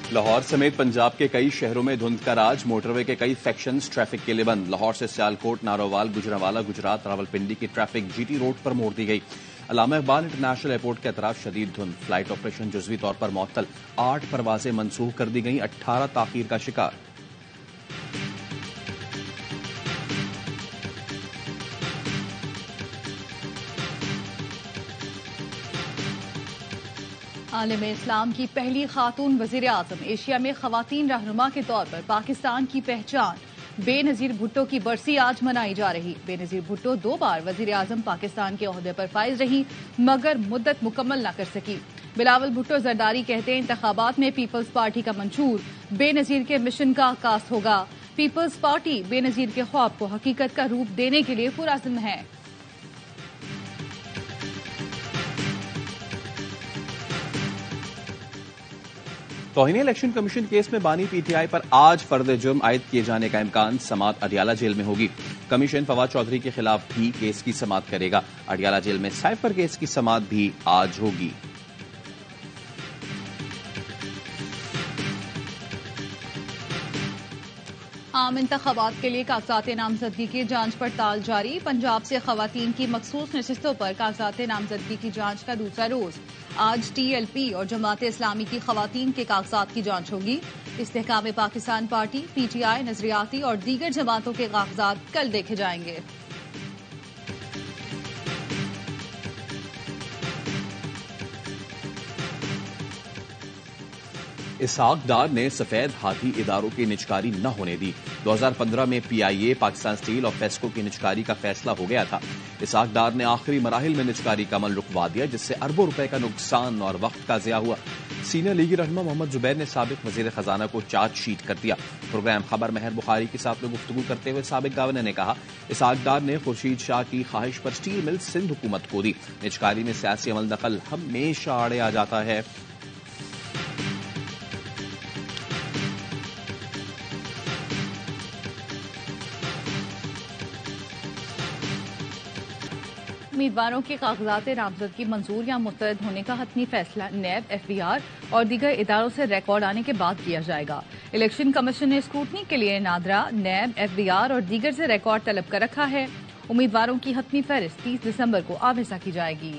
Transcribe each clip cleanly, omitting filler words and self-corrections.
लाहौर समेत पंजाब के कई शहरों में धुंध का राज। मोटरवे के कई सेक्शंस ट्रैफिक के लिए बंद। लाहौर से सियालकोट, नारोवाल, गुजरांवाला, गुजरात, रावलपिंडी की ट्रैफिक जीटी रोड पर मोड़ दी गई। अल्लामा इकबाल इंटरनेशनल एयरपोर्ट के अतराफ शदीद धुंध। फ्लाइट ऑपरेशन जुज़वी तौर पर मुअत्तल। 8 परवाजें मनसूख कर दी गई। 18 ताखीर का शिकार। आलम इस्लाम की पहली खातून वजीर आजम, एशिया में खवातीन रहनुमा के तौर पर पाकिस्तान की पहचान। बेनजीर भुट्टो की बरसी आज मनाई जा रही। बेनजीर भुट्टो 2 बार वजीर आजम पाकिस्तान के ओहदे पर फाइज रही, मगर मुद्दत मुकम्मल न कर सकी। बिलावल भुट्टो जरदारी कहते हैं, इंतखाबात में पीपल्स पार्टी का मंशूर बेनजीर के मिशन का आगाज होगा। पीपल्स पार्टी बेनजीर के ख्वाब को हकीकत का रूप देने के लिए पुरअज़्म है। तौहीन इलेक्शन कमीशन केस में बानी पीटीआई पर आज फर्द जुर्म आयद किए जाने का इम्कान। समाअत अडियाला जेल में होगी। कमीशन फवाद चौधरी के खिलाफ भी केस की समाअत करेगा। अडियाला जेल में साइफर केस की समाअत भी आज होगी। आम इंतखाबात के लिए कागजात नामजदगी की जांच पड़ताल जारी। पंजाब से खवातीन की मखसूस नशिस्तों पर कागजात नामजदगी की जांच का दूसरा रोज। आज टीएलपी और जमात इस्लामी की खवातीन के कागजात की जांच होगी। इस्तेहकाम पाकिस्तान पार्टी, पीटीआई, नजरियाती और दीगर जमातों के कागजात कल देखे जाएंगे। इसहाक डार ने सफेद हाथी इदारों की निजकारी न होने दी। 2015 में पीआईए, पाकिस्तान स्टील और फेस्को की निजकारी का फैसला हो गया था। इसहाक डार ने आखिरी मराहिल में निजकारी का अमल रुकवा दिया, जिससे अरबों रुपए का नुकसान और वक्त का ज़िया हुआ। सीनियर लीगी रहनुमा मोहम्मद जुबैर ने साबिक वजीर खजाना को चार्जशीट कर दिया। प्रोग्राम खबर महर बुखारी के साथ में गुफ्तगू करते हुए साबिक गवर्नर ने कहा, इसहाक डार ने खुर्शीद शाह की ख्वाहिश पर स्टील मिल सिंध हुकूमत को दी। निजकारी में सियासी अमल दखल हमेशा आड़े आ जाता है। उम्मीदवारों के कागजात नामजदगी मंजूर या मुस्तरद होने का हतमी फैसला नैब, एफबीआर और दीगर इदारों से रिकॉर्ड आने के बाद किया जाएगा। इलेक्शन कमीशन ने स्क्रूटनी के लिए नादरा, नैब, एफबीआर और दीगर से रिकॉर्ड तलब कर रखा है। उम्मीदवारों की हतमी फहरिस्त 30 दिसंबर को आवेजा की जाएगी।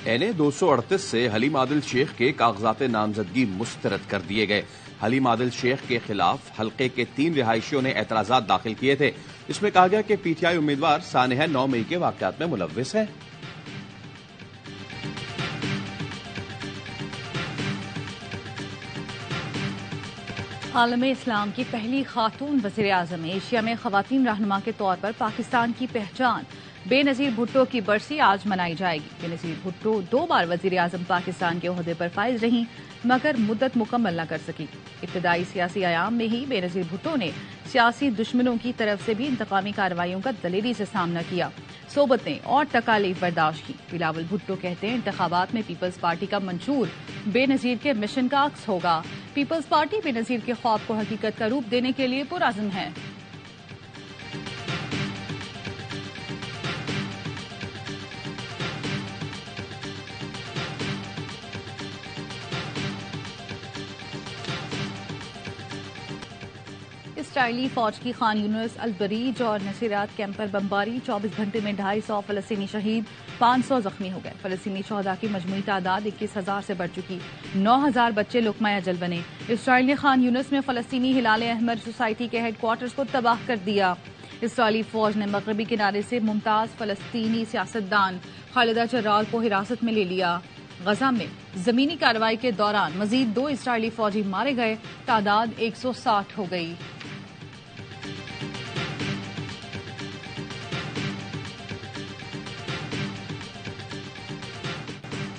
NA 238 से हलीम आदिल शेख के कागजात नामजदगी मुस्तरद कर दिए गए। हलीम आदिल शेख के खिलाफ हल्के के 3 रिहायशियों ने एतराजात दाखिल किए थे। इसमें कहा गया कि पीटीआई उम्मीदवार सानहा 9 मई के वाकयात में मुलव्विस है। आलम इस्लाम की पहली खातून वजीर आजम, एशिया में खवातीन रहनुमा के तौर पर पाकिस्तान की पहचान। बेनजीर भुट्टो की बरसी आज मनाई जाएगी। बेनजीर भुट्टो 2 बार वजीर आजम पाकिस्तान के ओहदे पर फाइज रही, मगर मुद्दत मुकम्मल न कर सकी। इब्तदाई सियासी आयाम में ही बेनजीर भुट्टो ने सियासी दुश्मनों की तरफ से भी इंतकामी कार्रवाइयों का दलेरी से सामना किया, सोबतें और तकालीफ बर्दाश्त की। बिलावल भुट्टो कहते हैं, इंतखाबात में पीपल्स पार्टी का मंशूर बेनजीर के मिशन का अक्स होगा। पीपल्स पार्टी बेनजीर के ख्वाब को हकीकत का रूप देने के लिए पुरअज़्म है। इसराइली फौज की खान यूनिस, अल बरीज और नसीरात कैंप पर बमबारी। 24 घंटे में 250 फलस्तीनी शहीद, 500 जख्मी हो गए। फलस्तीनी शहदा की मजमूई तादाद 21,000 से बढ़ चुकी। 9,000 बच्चे लुकमा अजल बने। इसराइल ने खान यूनिस में फलस्तीनी हिलाल अहमद सोसाइटी के हेडक्वार्टर्स को तबाह कर दिया। इसराइली फौज ने मगरबी किनारे से मुमताज फलस्तीनी सियासतदान खालिदा जर्राल को हिरासत में ले लिया। गजा में जमीनी कार्रवाई के दौरान मजीद 2 इसराइली फौजी मारे गए। तादाद 160 हो गई।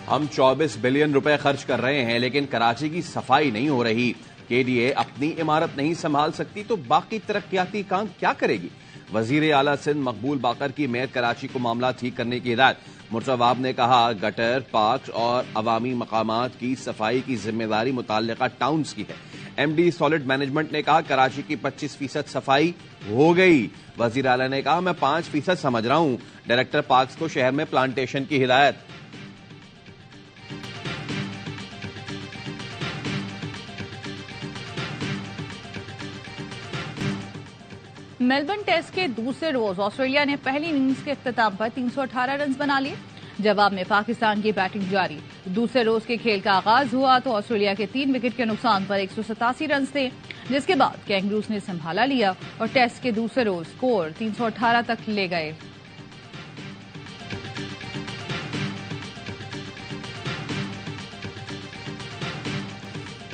हम 24 बिलियन रुपए खर्च कर रहे हैं, लेकिन कराची की सफाई नहीं हो रही। केडीए अपनी इमारत नहीं संभाल सकती तो बाकी तरक्याती काम क्या करेगी? वजीर आला सिंध मकबूल बाकर की मेयर कराची को मामला ठीक करने की हिदायत। मुर्तज़ा ने कहा, गटर, पार्क और अवामी मकामात की सफाई की जिम्मेदारी मुतल्लिका टाउन्स की है। एमडी सॉलिड मैनेजमेंट ने कहा कराची की 25% सफाई हो गई। वजीर आला ने कहा मैं 5% समझ रहा हूं। डायरेक्टर पार्क्स को शहर में प्लांटेशन की हिदायत। मेलबर्न टेस्ट के दूसरे रोज ऑस्ट्रेलिया ने पहली इनिंग्स के इख्तिताम पर 318 रन बना लिए। जवाब में पाकिस्तान की बैटिंग जारी। दूसरे रोज के खेल का आगाज हुआ तो ऑस्ट्रेलिया के 3 विकेट के नुकसान पर 187 रन थे, जिसके बाद कैंगरूज ने संभाला लिया और टेस्ट के दूसरे रोज स्कोर 318 तक ले गए।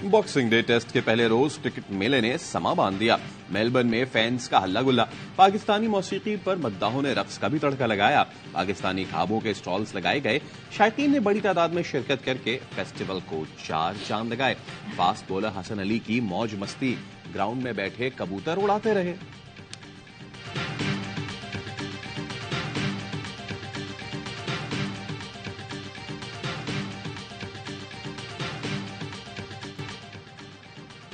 बॉक्सिंग डे टेस्ट के पहले रोज टिकट मेले ने समा बांध दिया। मेलबर्न में फैंस का हल्ला गुल्ला। पाकिस्तानी मौसीकी पर मद्दाहों ने रक्स का भी तड़का लगाया। पाकिस्तानी खाबों के स्टॉल्स लगाए गए। शायकीन ने बड़ी तादाद में शिरकत करके फेस्टिवल को 4 चांद लगाए। फास्ट बॉलर हसन अली की मौज मस्ती। ग्राउंड में बैठे कबूतर उड़ाते रहे।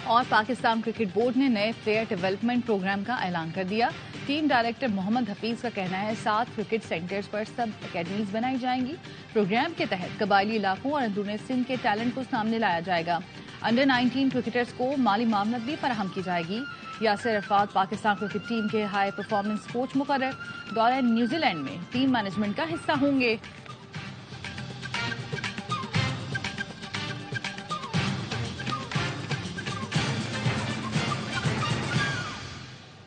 और पाकिस्तान क्रिकेट बोर्ड ने नए प्लेयर डेवलपमेंट प्रोग्राम का ऐलान कर दिया। टीम डायरेक्टर मोहम्मद हफीज का कहना है 7 क्रिकेट सेंटर्स पर सब एकेडमीज बनाई जाएंगी। प्रोग्राम के तहत कबायली इलाकों और अंदरूनी सिंध के टैलेंट को सामने लाया जाएगा। अंडर 19 क्रिकेटर्स को माली मामलत भी फराहम की जाएगी। यासिर अरफात पाकिस्तान क्रिकेट टीम के हाई परफॉर्मेंस कोच मुकर्रर। दौरे न्यूजीलैंड में टीम मैनेजमेंट का हिस्सा होंगे।